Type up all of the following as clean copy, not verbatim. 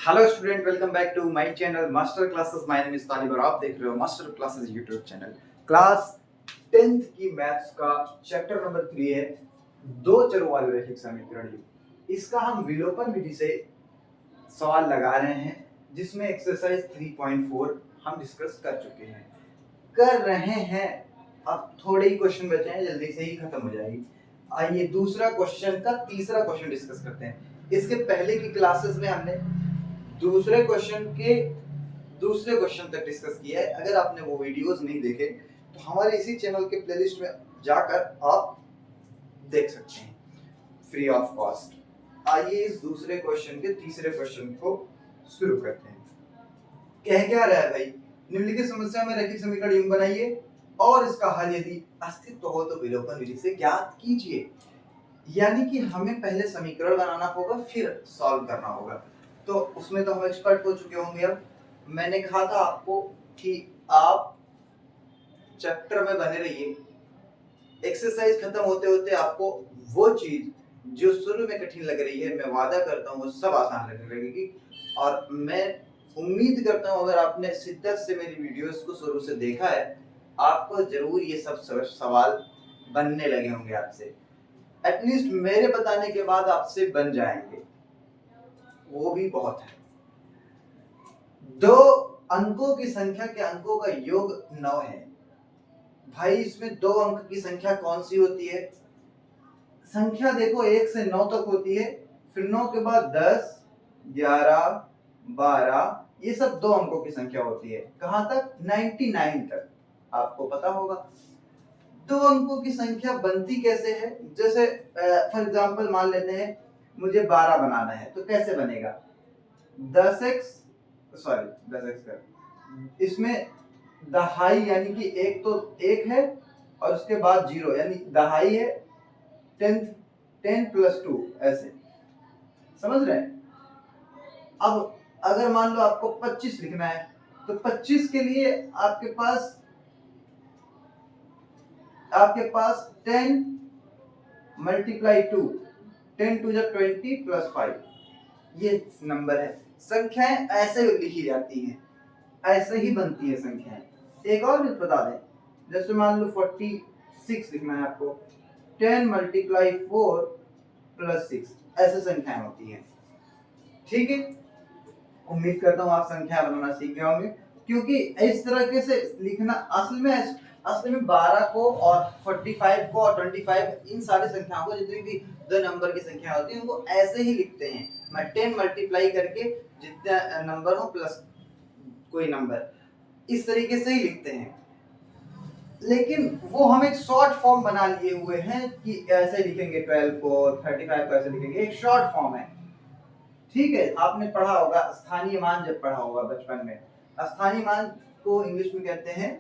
Hello student, welcome back to my channel master classes. My name is Talib और आप देख रहे हो master classes YouTube channel. Class 10th की मैथ्स का चैप्टर नंबर 3 है दो चरों वाले रैखिक समीकरण। इसका हम विलोपन विधि से सवाल लगा रहे हैं, जिसमें एक्सरसाइज 3.4 हम डिस्कस कर रहे हैं। अब थोड़े ही क्वेश्चन बचे हैं, जल्दी से ही खत्म हो जाएगी। आइए दूसरा क्वेश्चन का तीसरा क्वेश्चन डिस्कस करते हैं। इसके पहले की क्लासेस में हमने दूसरे क्वेश्चन तक डिस्कस किया है। अगर आपने वो वीडियोस नहीं देखे तो हमारे इसी चैनल के प्लेलिस्ट में जाकर आप देख सकते हैं फ्री ऑफ कॉस्ट। आइए इस दूसरे क्वेश्चन के तीसरे क्वेश्चन को शुरू करते हैं। कह क्या रहा है भाई, निम्नलिखित समस्या में रैखिक समीकरण यूं बनाइए और इसका हल यदि अस्तित्व हो तो विलोपन विधि से ज्ञात कीजिए। यानी कि हमें पहले समीकरण बनाना होगा, फिर सॉल्व करना होगा। तो उसमें तो हम एक्सपर्ट हो चुके होंगे। अब मैंने कहा था आपको कि आप चैप्टर में बने रहिए, एक्सरसाइज खत्म होते होते आपको वो चीज जो शुरू में कठिन लग रही है, मैं वादा करता हूँ वो सब आसान लगने लगेगी। और मैं उम्मीद करता हूँ अगर आपने शिद्दत से मेरी वीडियोस को शुरू से देखा है, आपको जरूर ये सब सवाल बनने लगे होंगे आपसे। एटलीस्ट मेरे बताने के बाद आपसे बन जाएंगे, वो भी बहुत है। दो अंकों की संख्या के अंकों का योग 9 है। भाई इसमें दो अंक की संख्या कौन सी होती है? संख्या देखो 1 से 9 तक होती है, फिर 9 के बाद 10, 11, 12, ये सब दो अंकों की संख्या होती है। कहां तक? 99 तक। आपको पता होगा दो अंकों की संख्या बनती कैसे है। जैसे फॉर एग्जांपल मान लेते हैं मुझे 12 बनाना है, तो कैसे बनेगा? 10x, सॉरी 10x का इसमें दहाई यानी कि एक तो एक है और उसके बाद 0 यानी दहाई है 10 प्लस 2, ऐसे समझ रहे हैं। अब अगर मान लो आपको 25 लिखना है, तो 25 के लिए आपके पास 10 मल्टीप्लाई 2, 10 टू 20 प्लस 5, ये नंबर है। संख्याएं ऐसे लिखी जाती हैं, ऐसे ही बनती है संख्याएं। एक और भी बता दें, जैसे मान लो 46 लिखना है आपको, 10 मल्टीप्लाई 4 प्लस 6, ऐसे संख्याएं होती हैं। ठीक है, उम्मीद करता हूं आप संख्या बनाना सीख गए होंगे, क्योंकि इस तरह से लिखना असल में 12 को और 45 को और 25, इन सारी संख्याओं को, जितनी भी दो नंबर की संख्या होती है उनको ऐसे ही लिखते हैं। मैं 10 मल्टीप्लाई करके जितना नंबर हो प्लस कोई नंबर, इस तरीके से ही लिखते हैं। लेकिन वो हम एक शॉर्ट फॉर्म बना लिए हुए हैं कि ऐसे लिखेंगे, 12 को 35 को ऐसे लिखेंगे, एक शॉर्ट फॉर्म है। ठीक है, आपने पढ़ा होगा स्थानीय मान, जब पढ़ा होगा बचपन में, स्थानीय मान को इंग्लिश में कहते हैं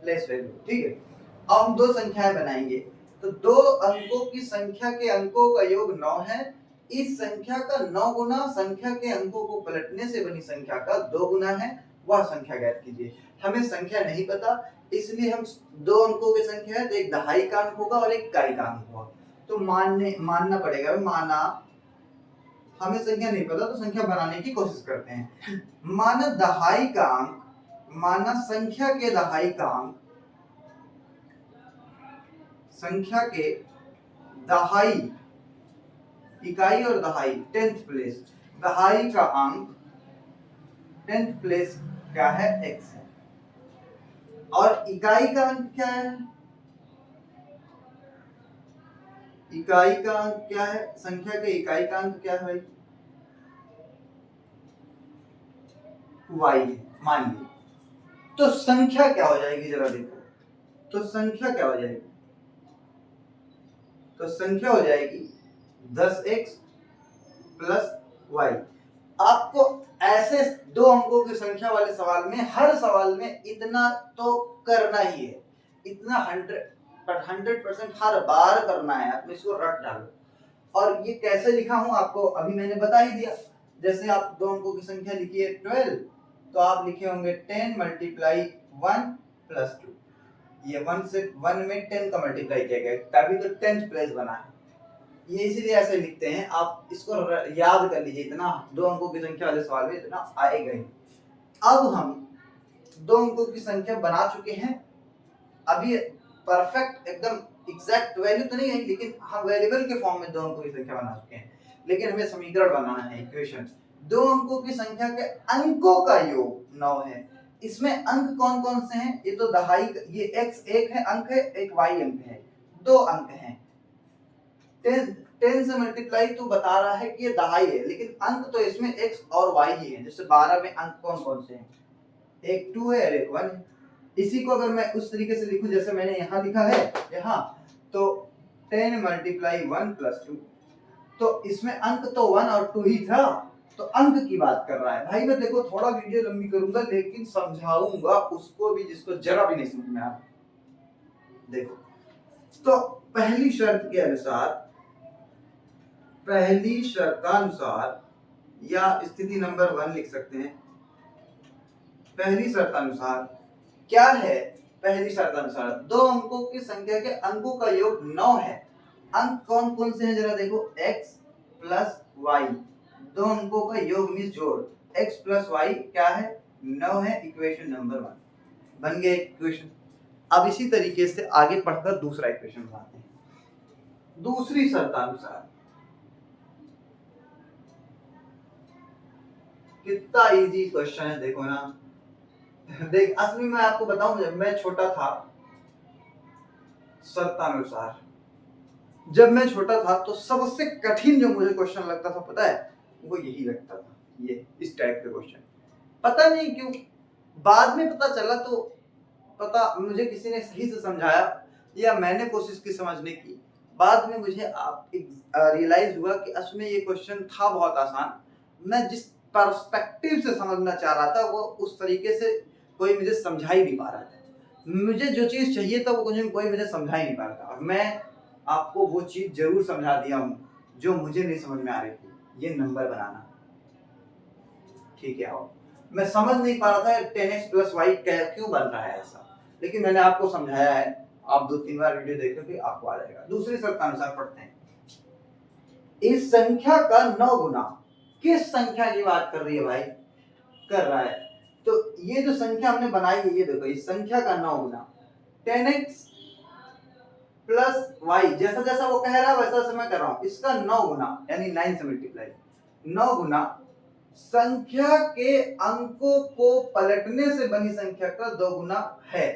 प्लेस वैल्यू। ठीक है, अब हम दो संख्याएं बनाएंगे, तो दो अंकों की संख्या के अंकों का योग 9 है। इस संख्या का 9 गुना संख्या के अंकों को पलटने से बनी संख्या का 2 गुना है, वह संख्या ज्ञात कीजिए। हमें संख्या नहीं पता, इसलिए हम दो अंकों की संख्या है, तो एक दहाई का अंक होगा और एक इकाई का अंक होगा। तो मानना पड़ेगा, माना हमें संख्या नहीं पता तो संख्या बनाने की कोशिश करते हैं। माना दहाई का अंक, माना संख्या के दहाई का अंक, संख्या के दहाई, इकाई और दहाई 10th प्लेस, दहाई का अंक 10th प्लेस क्या है? x है। और इकाई का अंक क्या है? इकाई का अंक क्या है? संख्या के इकाई का अंक क्या है भाई? y है, मान लीजिए। तो संख्या क्या हो जाएगी जरा देखो, तो संख्या क्या हो जाएगी? तो संख्या हो जाएगी 10x प्लस y। आपको ऐसे दो अंकों की संख्या वाले सवाल में, हर सवाल में इतना तो करना ही है, इतना 100% हर बार करना है। आप इसको रट डालो। और ये कैसे लिखा हूं आपको अभी मैंने बता ही दिया। जैसे आप दो अंकों की संख्या लिखिए 12, तो आप लिखे होंगे 10 मल्टीप्लाई 1 प्लस 2। ये 1 में 10 का मल्टीप्लाई किया गया, तभी तो 10th प्लेस बना है। ये इसीलिए ऐसे लिखते हैं, आप इसको याद कर लीजिए, इतना 2 अंकों की संख्या वाले सवाल में इतना आएगा ही। अब हम 2 अंकों की संख्या बना चुके हैं, अभी परफेक्ट एकदम एग्जैक्ट वैल्यू तो नहीं है, लेकिन हम वेरिएबल के फॉर्म में 2 अंकों की संख्या बना चुके हैं। लेकिन हमें समीकरण बनाना है, इक्वेशन। 2 अंकों की संख्या के अंकों का योग 9 है। इसमें अंक कौन कौन से हैं? ये तो दहाई, ये x एक है अंक है, एक y अंक है, 2 अंक हैं। 10 से मल्टीप्लाई तो बता रहा है कि ये दहाई है, लेकिन अंक तो इसमें x और y ही है। जैसे 12 में अंक कौन कौन से हैं? एक 2 है और एक 1 है। इसी को अगर मैं उस तरीके से लिखूं जैसे मैंने यहाँ लिखा है यहाँ, तो 10 मल्टीप्लाई 1 प्लस 2, तो इसमें अंक तो 1 और 2 ही था, तो अंक की बात कर रहा है भाई। मैं देखो थोड़ा वीडियो लंबी करूंगा, लेकिन समझाऊंगा उसको भी जिसको जरा भी नहीं समझ में आ रहा। देखो, तो पहली शर्त के अनुसार, पहली शर्त का अनुसार, या स्थिति नंबर 1 लिख सकते हैं। पहली शर्त अनुसार क्या है? पहली शर्त अनुसार 2 अंकों की संख्या के अंकों का योग 9 है। अंक कौन कौन से हैं जरा देखो, x प्लस वाई, 2 अंकों का योग मीन्स जोड़, x प्लस वाई क्या है? 9 है। इक्वेशन नंबर 1 बन गया इक्वेशन। अब इसी तरीके से आगे पढ़कर दूसरा इक्वेशन बनाते हैं। दूसरी शर्त अनुसार, कितना इजी क्वेश्चन है देखो ना। देख, असली में आपको बताऊं, जब मैं छोटा था, शर्तानुसार जब मैं छोटा था तो सबसे कठिन जो मुझे क्वेश्चन लगता था पता है, वो यही लगता था, ये इस टाइप के क्वेश्चन। पता नहीं क्यों, बाद में पता चला, तो पता मुझे किसी ने सही से समझाया या मैंने कोशिश की समझने की, बाद में मुझे रियलाइज हुआ कि असल में ये क्वेश्चन था बहुत आसान। मैं जिस पर्सपेक्टिव से समझना चाह रहा था वो उस तरीके से कोई मुझे समझा ही नहीं पा रहा था। मुझे जो चीज चाहिए था वो कोई मुझे समझा ही नहीं पा रहा था, और मैं आपको वो चीज जरूर समझा दिया हूँ जो मुझे नहीं समझ में आ रही थी, ये नंबर बनाना। ठीक है, आओ, मैं समझ नहीं पा रहा था 10x प्लस वाई क्यों बन रहा है ऐसा, लेकिन मैंने आपको समझाया है। आप 2-3 बार वीडियो देखोगे आपको आ जाएगा। दूसरी शर्त के अनुसार पढ़ते हैं, इस संख्या का 9 गुना, किस संख्या की बात कर रही है भाई? कर रहा है, तो ये जो संख्या हमने बनाई है, ये देखो, इस संख्या का 9 गुना 10x प्लस वाई, जैसा जैसा वो कह रहा है वैसा वैसा मैं कर रहा हूं, इसका 9 गुना यानी 9 से मल्टीप्लाई, 9 गुना संख्या के अंकों को पलटने से बनी संख्या का 2 गुना है।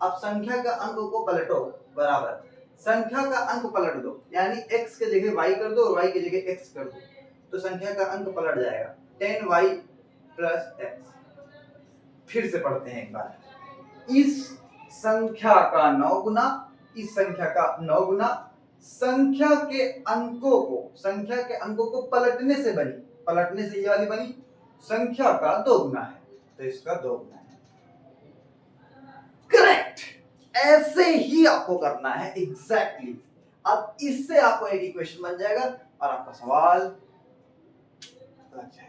अब संख्या का अंक को पलटो, बराबर संख्या का अंक पलट दो, यानी x के जगह y कर दो और y की जगह x कर दो, तो संख्या का अंक पलट जाएगा 10y प्लस x। फिर से पढ़ते हैं एक बार, इस संख्या का 9 गुना, इस संख्या का 9 गुना संख्या के अंकों को पलटने से बनी, पलटने से ये वाली बनी संख्या का 2 गुना है, तो इसका 2 गुना है। करेक्ट, ऐसे ही आपको करना है एग्जैक्टली। अब इससे आपको एक इक्वेशन बन जाएगा और आपका सवाल लग जाएगा।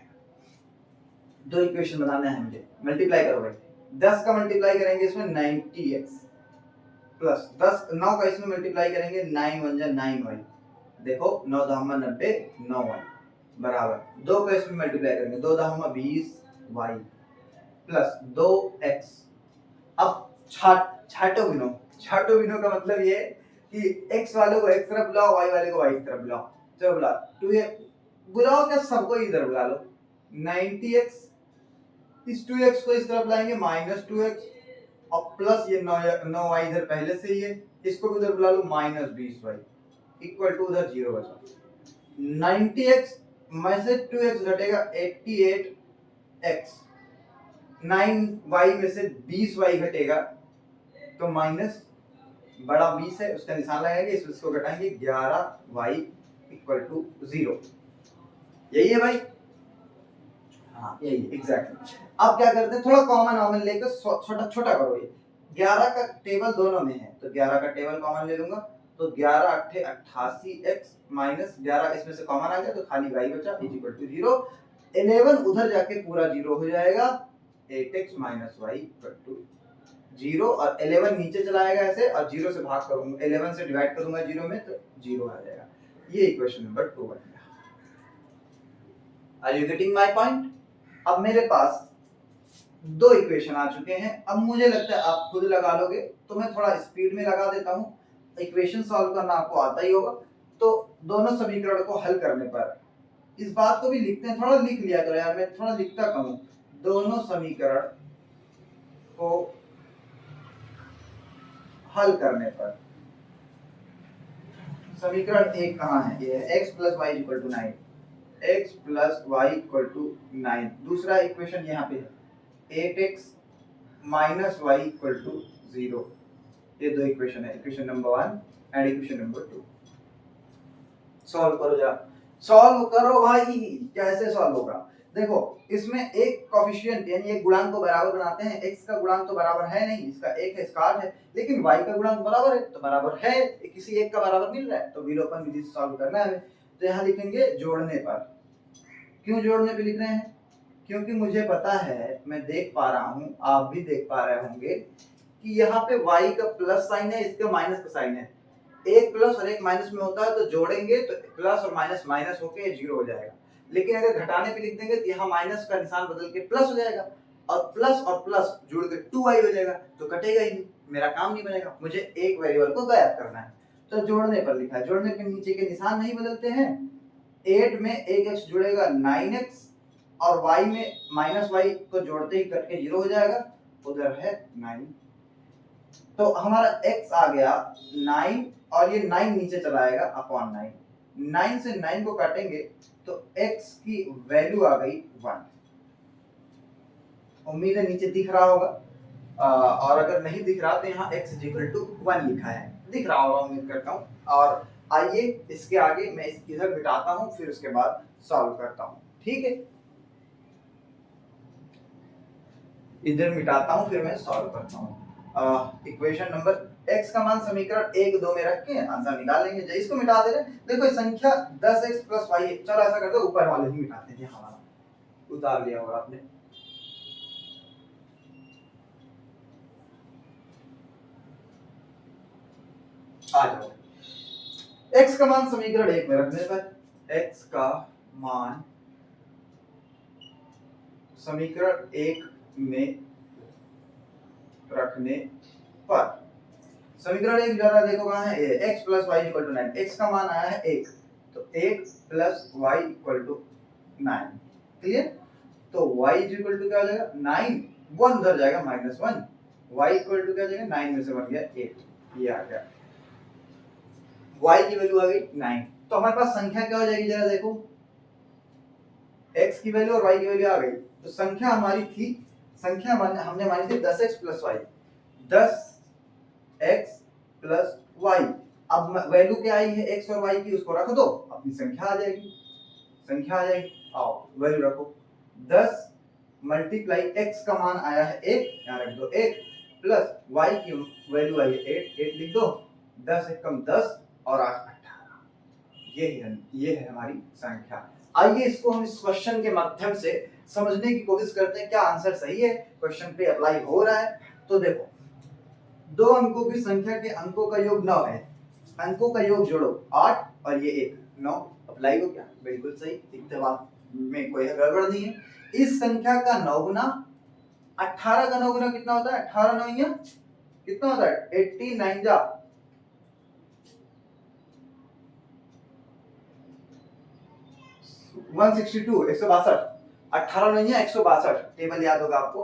2 इक्वेशन बनाने हैं मुझे, मल्टीप्लाई करो भाई, 10 का मल्टीप्लाई करेंगे इसमें 90x प्लस 10 9 का इसमें मल्टीप्लाई करेंगे 9 1 जा 9y, देखो 9 10 90 9y बराबर 2 का इसमें मल्टीप्लाई करेंगे 2 10 20y प्लस 2x। अब छाटो बिनो का मतलब ये कि x वाले को x तरफ बुलाओ, y वाले को y तरफ बुलाओ। चलो बुला 2 बुलाओ, क्या सबको इधर बुला लो। 90x, इस 2x को इस तरफ लाएंगे माइनस 2x, और प्लस ये 9y इधर पहले से ही है, इसको भी उधर बुला लो माइनस 20y इक्वल टू उधर 0 बचा। 90x में से 2x घटेगा 88x, 9y में से 20y घटेगा तो माइनस बड़ा 20 है उसका निशान लगाएंगे, इसको घटाएंगे 11y इक्वल टू 0। यही है भाई, हाँ यही एग्जैक्टली। अब क्या करते हैं, थोड़ा कॉमन लेकर छोटा छोटा करो। ये 11 का टेबल दोनों में है, तो 11 का टेबल कॉमन ले लूंगा, तो 11 8 88x माइनस 11 इसमें से कॉमन आ गया तो खाली y बचा इज इक्वल टू 0। 11 उधर जाके पूरा 0 हो जाएगा, 8x minus y equal to 0, और 11 नीचे चला आएगा ऐसे, और 0 से भाग करूंगा, 11 से डिवाइड करूंगा 0 में तो 0 आ जाएगा। ये इक्वेशन नंबर 2 बन गया। Are you getting my point? अब मेरे पास दो इक्वेशन आ चुके हैं। अब मुझे लगता है आप खुद लगा लोगे, तो मैं थोड़ा स्पीड में लगा देता हूँ। इक्वेशन सॉल्व करना आपको आता ही होगा, तो दोनों समीकरण को हल करने पर इस बात को भी लिखते हैं, थोड़ा लिख लिया करो यार, मैं थोड़ा लिखता कम हूं। दोनों समीकरण को हल करने पर समीकरण एक कहाँ है? ये है x plus y equal to 9, x plus y equal to 9। दूसरा इक्वेशन यहाँ पे है 8x minus Y equal to 0। ये दो इक्वेशन है, equation number 1 and equation number 2। Solve करो जरा, सॉल्व करो भाई। कैसे सॉल्व होगा? देखो इसमें एक कोफिशिएंट यानी एक गुणांक को बराबर बनाते हैं। x का गुणांक तो बराबर है नहीं, इसका 1 है, इसका 8 है, लेकिन y का गुणांक बराबर है, तो बराबर है, किसी एक का बराबर मिल रहा है, तो विलोपन विधि से सॉल्व करना है हमें। तो यहाँ लिखेंगे जोड़ने पर। क्यों जोड़ने पे लिख रहे हैं? क्योंकि मुझे पता है, मैं देख पा रहा हूँ, आप भी देख पा रहे होंगे कि यहाँ पे y का प्लस साइन है, इसका माइनस का साइन है। एक प्लस और एक माइनस में होता है, तो जोड़ेंगे तो प्लस और माइनस माइनस होके जीरो हो जाएगा। लेकिन अगर घटाने पे लिख देंगे तो यहाँ माइनस का निशान बदल के प्लस हो जाएगा, और प्लस जुड़ के 2y हो जाएगा, तो कटेगा ही नहीं, मेरा काम नहीं बनेगा। मुझे एक वेरिएबल को गायब करना है, तो जोड़ने पर लिखा है। जोड़ने पे नीचे के निशान नहीं बदलते हैं। 8 में एक x जुड़ेगा 9x, और y में माइनस वाई को जोड़ते ही कट के जीरो हो जाएगा, उधर है 9। तो हमारा x आ गया 9, और ये 9 नीचे चला आएगा अपॉन 9। 9 से 9 को काटेंगे तो x की वैल्यू आ गई 1। उम्मीद है नीचे दिख रहा होगा, और अगर नहीं दिख रहा तो यहाँ x = 1 लिखा है, दिख रहा होगा उम्मीद करता हूँ। और आइए इसके आगे मैं इधर मिटाता हूँ, फिर उसके बाद सॉल्व करता हूँ, ठीक है? इधर मिटाता हूँ, फिर मैं सॉल्व करता हूँ। इक्वेशन नंबर x का मान समीकरण 1 2 में रख के आंसर निकाल लेंगे। जो इसको मिटा दे रहे, देखो संख्या 10x प्लस y है। चलो ऐसा करते हैं, ऊपर वाले ही मिटाते हैं, हमारा उतार लिया होगा आपने। आ जाओ, x का मान समीकरण 1 में रखने पर, x का मान समीकरण 1 में रखने पर समीकरण 1 जरा देखो कहां है, x plus y equal to 9। x का मान आया है 1, तो 1 plus y equal to 9। Clear? तो y इक्वल टू क्या हो जाएगा? 9, 1 उधर जाएगा -1, y इक्वल टू क्या हो जाएगा? 9 में से 1 गया 8, ये आ गया। y की वैल्यू आ गई 9। तो हमारे पास संख्या क्या हो जाएगी जरा देखो, x की वैल्यू और y की वैल्यू आ गई। तो संख्या हमारी थी, संख्या हमने मानी थी 10x plus y, 10x plus y। अब वैल्यू क्या आई है x और y की, उसको रख दो, अपनी संख्या आ जाएगी, संख्या आ जाएगी। आओ वैल्यू रखो, 10 मल्टीप्लाई x का मान आया है 1, यहाँ रख दो 1, प्लस y की वैल्यू आई है 8, 8 लिख दो, 10 एकम 10 और 8 18। ये है हमारी संख्या। आइए इसको हम इस क्वेश्चन के माध्यम से समझने की कोशिश करते हैं, क्या आंसर सही है, क्वेश्चन पे अप्लाई हो रहा है। तो देखो, दो अंकों की संख्या के अंकों का योग 9 है, अंकों का योग जोड़ो 8 और ये 1 9, अप्लाई हो क्या? बिल्कुल सही, इतने बात में कोई गड़बड़ नहीं है। इस संख्या का 9 गुना 18 का 9 गुना कितना होता है? 18 9 कितना होता है? 89 जा 162, 162। 18 नहीं है 162, टेबल याद होगा आपको।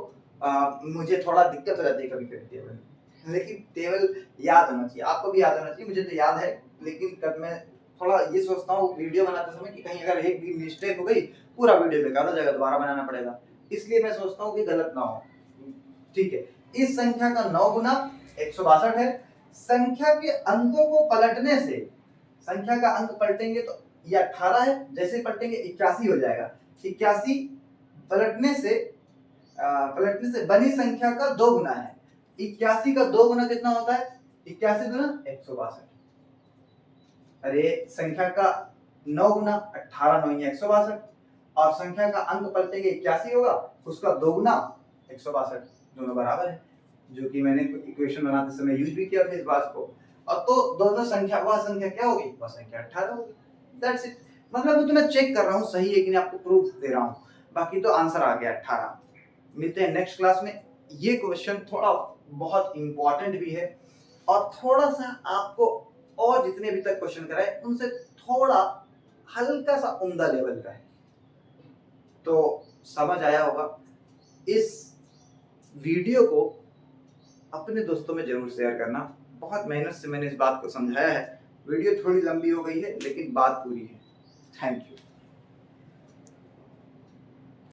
मुझे थोड़ा दिक्कत हो जाती है कभी कभी टेबल, लेकिन टेबल याद होना चाहिए, आपको भी याद होना चाहिए। मुझे तो याद है, लेकिन कब मैं थोड़ा ये सोचता हूँ वीडियो बनाते समय कि कहीं अगर एक भी मिस्टेक हो गई, पूरा वीडियो बेकार हो जाएगा, दोबारा बनाना पड़ेगा। इसलिए मैं सोचता हूँ कि गलत ना हो, ठीक है। इस संख्या का 9 गुना 162 है। संख्या के अंकों को पलटने से, संख्या का अंक पलटेंगे तो ये 18 है, जैसे पलटेंगे 81 हो जाएगा। 81 पलटने से बनी संख्या का 2 गुना है। 81 का 2 गुना कितना होता है? 81 गुना 162। अरे संख्या का 9 गुना 18 9 162, और संख्या का अंक पलटेंगे 81 होगा, उसका 2 गुना 162, दोनों बराबर है, जो कि मैंने इक्वेशन बनाते समय यूज भी किया था इस बात को। और तो दोनों संख्या, वह संख्या क्या होगी? वह संख्या 18 होगी। That's it. मतलब वो तो मैं चेक कर रहा हूँ सही है कि नहीं, आपको प्रूफ दे रहा हूँ, बाकी तो आंसर आ गया 18। मिलते हैं नेक्स्ट क्लास में। ये क्वेश्चन थोड़ा बहुत इंपॉर्टेंट भी है और थोड़ा सा आपको और जितने भी तक क्वेश्चन कराए उनसे थोड़ा हल्का सा उम्दा लेवल का है, तो समझ आया होगा। इस वीडियो को अपने दोस्तों में जरूर शेयर करना। बहुत मेहनत से मैंने इस बात को समझाया है। वीडियो थोड़ी लंबी हो गई है लेकिन बात पूरी है। Thank you.